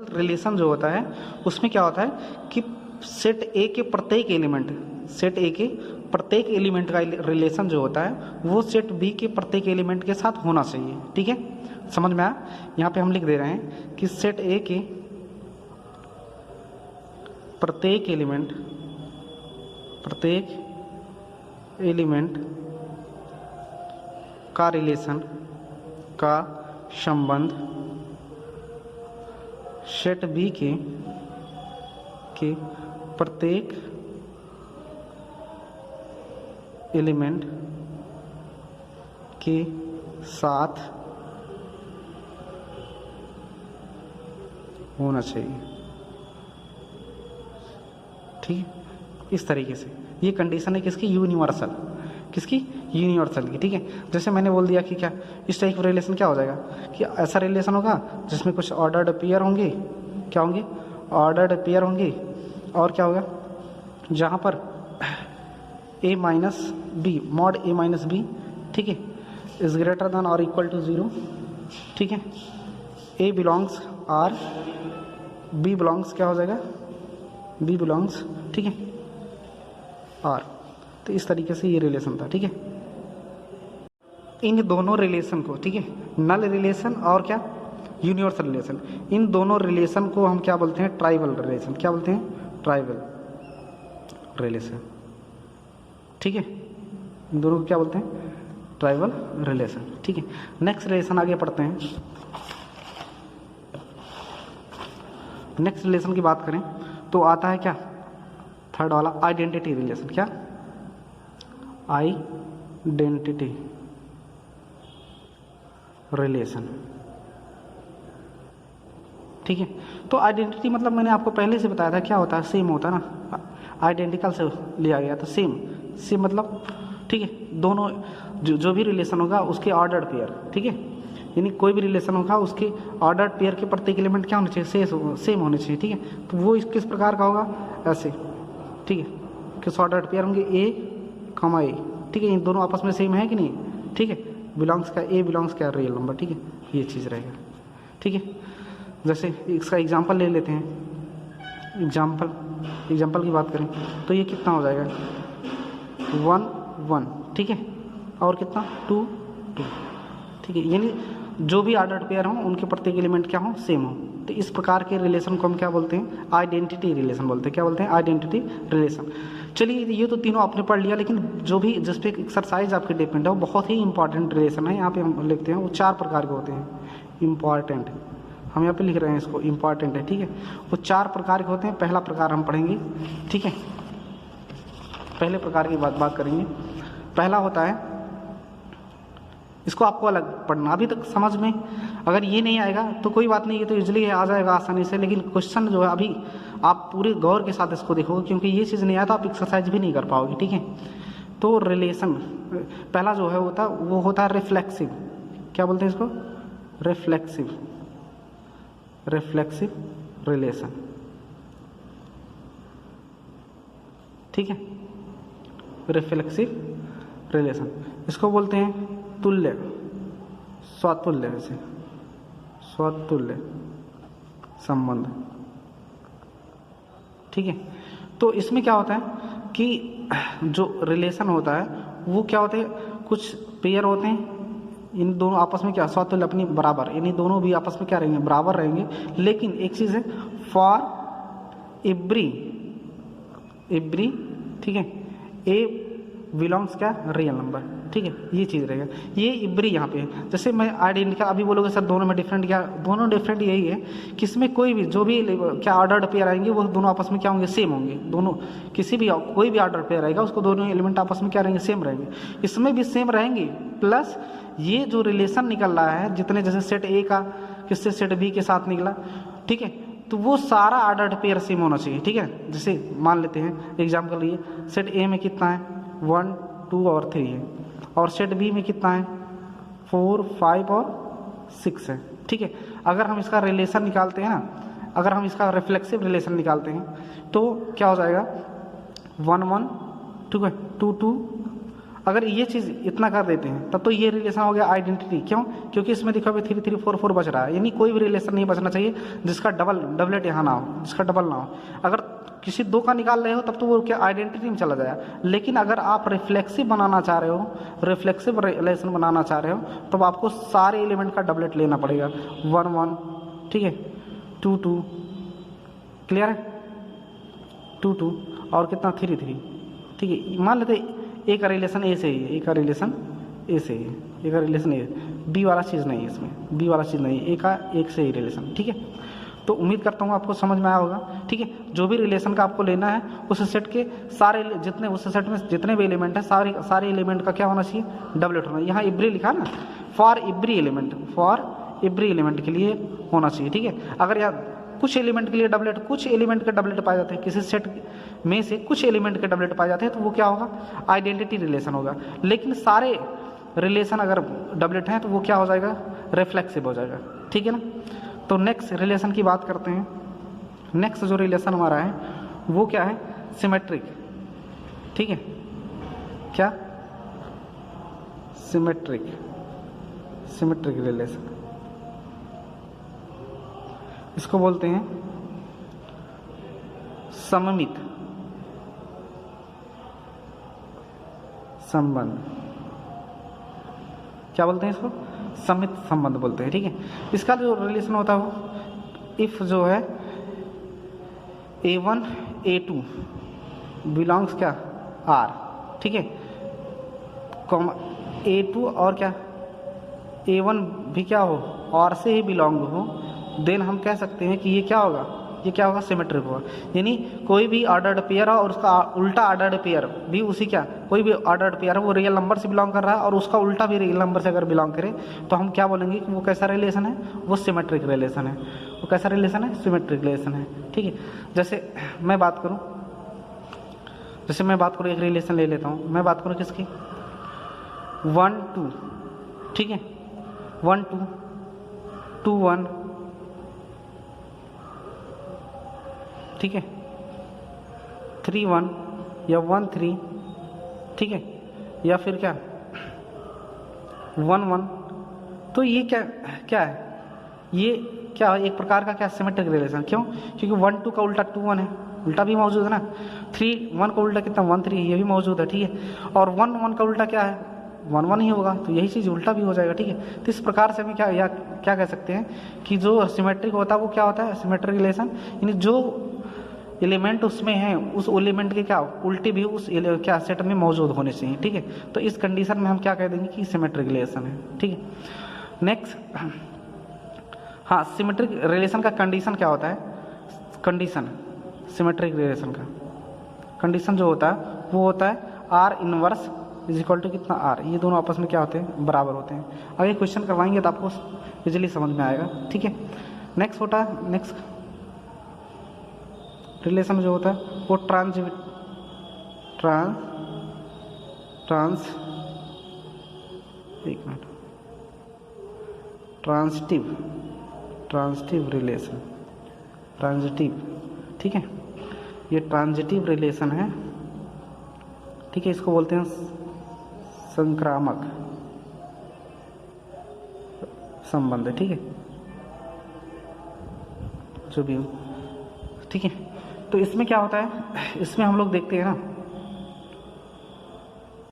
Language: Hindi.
रिलेशन जो होता है उसमें क्या होता है कि सेट ए के प्रत्येक एलिमेंट का रिलेशन जो होता है वो सेट बी के प्रत्येक एलिमेंट के साथ होना चाहिए। ठीक है, समझ में आया? यहाँ पे हम लिख दे रहे हैं कि सेट ए के प्रत्येक एलिमेंट का रिलेशन का संबंध सेट बी के प्रत्येक एलिमेंट के साथ होना चाहिए। ठीक है, इस तरीके से ये कंडीशन है किसकी? यूनिवर्सल की। ठीक है, जैसे मैंने बोल दिया कि क्या इस टाइप का रिलेशन क्या हो जाएगा कि ऐसा रिलेशन होगा जिसमें कुछ ऑर्डर्ड पेयर होंगे। क्या होंगे? ऑर्डर्ड पेयर होंगे। और क्या होगा? जहाँ पर a minus b mod a minus b, ठीक है, इज ग्रेटर देन और इक्वल टू 0। ठीक है, a belongs r, b belongs क्या हो जाएगा? b बिलोंग्स, ठीक है, r। तो इस तरीके से ये रिलेशन था। ठीक है, इन दोनों रिलेशन को, ठीक है, नल रिलेशन और क्या यूनिवर्सल रिलेशन, इन दोनों रिलेशन को हम क्या बोलते हैं? Trivial relation. क्या बोलते हैं? Trivial relation. ठीक है, इन दोनों को क्या बोलते हैं? Trivial relation. ठीक है, नेक्स्ट रिलेशन आगे पढ़ते हैं। नेक्स्ट रिलेशन की बात करें तो आता है क्या? थर्ड वाला आइडेंटिटी रिलेशन। क्या? Identity relation. ठीक है, तो आइडेंटिटी मतलब मैंने आपको पहले से बताया था क्या होता है? सेम होता है ना, आइडेंटिकल से लिया गया तो सेम मतलब, ठीक है, दोनों जो भी रिलेशन होगा उसके ऑर्डर्ड पेयर, ठीक है, यानी कोई भी रिलेशन होगा उसके ऑर्डर्ड पेयर के प्रत्येक एलिमेंट क्या होने चाहिए? सेम होने चाहिए। ठीक है, तो वो किस प्रकार का होगा? ऐसे। ठीक है, किस ऑर्डर्ड पेयर होंगे? ए कॉमा ए। ठीक है, इन दोनों आपस में सेम है कि नहीं? ठीक है, बिलोंग्स का ए बिलोंग्स का रियल नंबर। ठीक है, ये चीज़ रहेगा। ठीक है, जैसे इसका एग्जांपल ले लेते हैं। एग्जांपल की बात करें तो ये कितना हो जाएगा? 1 1। ठीक है, और कितना? 2 2। ठीक है, यानी जो भी ऑर्डर्ड पेयर हों उनके प्रत्येक एलिमेंट क्या हों? सेम हो। तो इस प्रकार के रिलेशन को हम क्या बोलते हैं? आइडेंटिटी रिलेशन बोलते हैं। क्या बोलते हैं? Identity relation. चलिए, ये तो तीनों आपने पढ़ लिया, लेकिन जो भी जिस पे एक्सरसाइज आपके डिपेंड है वो बहुत ही इंपॉर्टेंट रिलेशन है। यहाँ पे हम लिखते हैं वो 4 प्रकार के होते हैं। इंपॉर्टेंट, हम यहाँ पे लिख रहे हैं इसको, इंपॉर्टेंट है। ठीक है, वो 4 प्रकार के होते हैं। पहला प्रकार हम पढ़ेंगे। ठीक है, पहले प्रकार की बात करेंगे। पहला होता है, इसको आपको अलग पढ़ना। अभी तक समझ में अगर ये नहीं आएगा तो कोई बात नहीं, ये तो इजीली आ जाएगा आसानी से, लेकिन क्वेश्चन जो है अभी आप पूरे गौर के साथ इसको देखोगे, क्योंकि ये चीज़ नहीं आया तो आप एक्सरसाइज भी नहीं कर पाओगे। ठीक है, तो रिलेशन पहला जो है वो होता है रिफ्लेक्सिव। क्या बोलते हैं इसको? Reflexive relation. ठीक है, रिफ्लेक्सिव रिलेशन, इसको बोलते हैं तुल्य, स्वतुल्य, जैसे स्वतुल्य संबंध। ठीक है, तो इसमें क्या होता है कि जो रिलेशन होता है वो क्या होते हैं? कुछ पेयर होते हैं, इन दोनों आपस में क्या? स्वतुल्य, अपनी बराबर, यानी दोनों भी आपस में क्या रहेंगे? बराबर रहेंगे। लेकिन एक चीज़ है, फॉर एवरी, ठीक है, ए बिलोंग्स क्या? Real number. ठीक है, ये चीज़ रहेगा। ये एवरी यहाँ पे है। जैसे मैं आइडेंटिटी, अभी बोलोगे सर दोनों में डिफरेंट क्या? दोनों डिफरेंट यही है कि इसमें कोई भी जो भी क्या ऑर्डर्ड पेयर आएंगे वो दोनों आपस में क्या होंगे? सेम होंगे। दोनों किसी भी कोई भी ऑर्डर पेयर आएगा उसको दोनों एलिमेंट आपस में क्या रहेंगे? सेम रहेंगे। इसमें भी सेम रहेंगे, प्लस ये जो रिलेशन निकल रहा है, जितने जैसे सेट ए का किससे सेट बी के साथ निकला, ठीक है, तो वो सारा ऑर्डर्ड पेयर सेम होना चाहिए। ठीक है, जैसे मान लेते हैं एग्जाम्पल लिए, सेट ए में कितना है? 1 2 और 3 है, और सेट बी में कितना है? 4 5 और 6 है। ठीक है, अगर हम इसका रिलेशन निकालते हैं ना, अगर हम इसका रिफ्लेक्सिव रिलेशन निकालते हैं तो क्या हो जाएगा? 1 1, ठीक है, 2 2 अगर ये चीज़ इतना कर देते हैं तब तो ये रिलेशन हो गया आइडेंटिटी। क्यों? क्योंकि इसमें देखो अभी 3 3 4 4 बच रहा है, यानी कोई भी रिलेशन नहीं बचना चाहिए जिसका डबलेट यहाँ ना हो, जिसका डबल ना हो। अगर किसी दो का निकाल रहे हो तब तो वो क्या आइडेंटिटी में चला जाएगा। लेकिन अगर आप रिफ्लेक्सिव बनाना चाह रहे हो, रिफ्लेक्सिव रिलेशन बनाना चाह रहे हो, तो आपको सारे एलिमेंट का डबलेट लेना पड़ेगा। 1 1, ठीक है, 2 2, क्लियर है, 2 2 और कितना 3 3, ठीक है। मान लेते ए का रिलेशन ए से ही है, ए का रिलेशन ए से ही है, ए का रिलेशन ए, बी वाला चीज़ नहीं है इसमें, बी वाला चीज़ नहीं है, ए का एक से ही रिलेशन, ठीक है। तो उम्मीद करता हूँ आपको समझ में आया होगा, ठीक है। जो भी रिलेशन का आपको लेना है उस सेट के सारे जितने उस सेट में जितने भी एलिमेंट हैं सारे एलिमेंट का क्या होना चाहिए, डबलेट होना। यहाँ एवरी लिखा ना, फॉर एवरी एलिमेंट के लिए होना चाहिए, ठीक है। अगर यार कुछ एलिमेंट के लिए डबलेट, कुछ एलिमेंट के डबलेट पाए जाते हैं, किसी सेट में से कुछ एलिमेंट के डबलेट पाए जाते हैं, तो वो क्या होगा, आइडेंटिटी रिलेशन होगा। लेकिन सारे रिलेशन अगर डबलेट हैं तो वो क्या हो जाएगा, रिफ्लेक्सिव हो जाएगा, ठीक है ना। तो नेक्स्ट रिलेशन की बात करते हैं। नेक्स्ट जो रिलेशन हमारा है वो क्या है, सिमेट्रिक, ठीक है। क्या, सिमेट्रिक रिलेशन, इसको बोलते हैं सममित संबंध। क्या बोलते हैं इसको, सममित संबंध बोलते हैं, ठीक है। इसका जो रिलेशन होता है वो इफ जो है A1 A2 बिलोंग्स क्या, R, ठीक है, A2 और क्या A1 भी क्या हो, R से ही बिलोंग हो, देन हम कह सकते हैं कि ये क्या होगा, ये क्या होगा, सिमेट्रिक होगा। यानी कोई भी ऑर्डर्ड पेयर है और उसका उल्टा ऑर्डर्ड पेयर भी उसी क्या, कोई भी ऑर्डर्ड पेयर है वो रियल नंबर से बिलोंग कर रहा है और उसका उल्टा भी रियल नंबर से अगर बिलोंग करे तो हम क्या बोलेंगे कि वो कैसा रिलेशन है, वो सिमेट्रिक रिलेशन है। वो कैसा रिलेशन है, सिमेट्रिक रिलेशन है, ठीक है। जैसे मैं बात करूँ एक रिलेशन ले लेता हूँ, मैं बात करूँ किसकी, 1 2, ठीक है, 1 2 2 1, ठीक है, 3 1 या 1 3, ठीक है, या फिर क्या 1 1। तो ये क्या है, ये क्या एक प्रकार का क्या, सिमेट्रिक रिलेशन। क्यों? क्योंकि 1 2 का उल्टा 2 1 है, उल्टा भी मौजूद है ना। 3 1 का उल्टा कितना, 1 3, ये भी मौजूद है, ठीक है। और 1 1 का उल्टा क्या है, 1 1 ही होगा, तो यही चीज़ उल्टा भी हो जाएगा, ठीक है। तो इस प्रकार से हम क्या कह सकते हैं कि जो सिमेट्रिक होता है वो क्या होता है, सिमेट्रिक रिलेशन, यानी जो एलिमेंट उसमें है उस एलिमेंट के क्या उल्टे भी उस क्या सेट में मौजूद होने चाहिए, ठीक है। तो इस कंडीशन में हम क्या कह देंगे कि सिमेट्रिक रिलेशन है, ठीक है। नेक्स्ट, हाँ, सिमेट्रिक रिलेशन का कंडीशन क्या होता है, कंडीशन सिमेट्रिक रिलेशन का कंडीशन जो होता है वो होता है R inverse is equal to कितना, आर, ये दोनों आपस में क्या होते हैं, बराबर होते हैं। अगर क्वेश्चन करवाएंगे तो आपको इजीली समझ में आएगा, ठीक है। नेक्स्ट होता है, नेक्स्ट रिलेशन जो होता है वो ट्रांजिटिव रिलेशन, ट्रांजिटिव, ठीक है, ये ट्रांजिटिव रिलेशन है, ठीक है। इसको बोलते हैं संक्रामक संबंध, ठीक है, जो भी हो, ठीक है। तो इसमें क्या होता है, इसमें हम लोग देखते हैं ना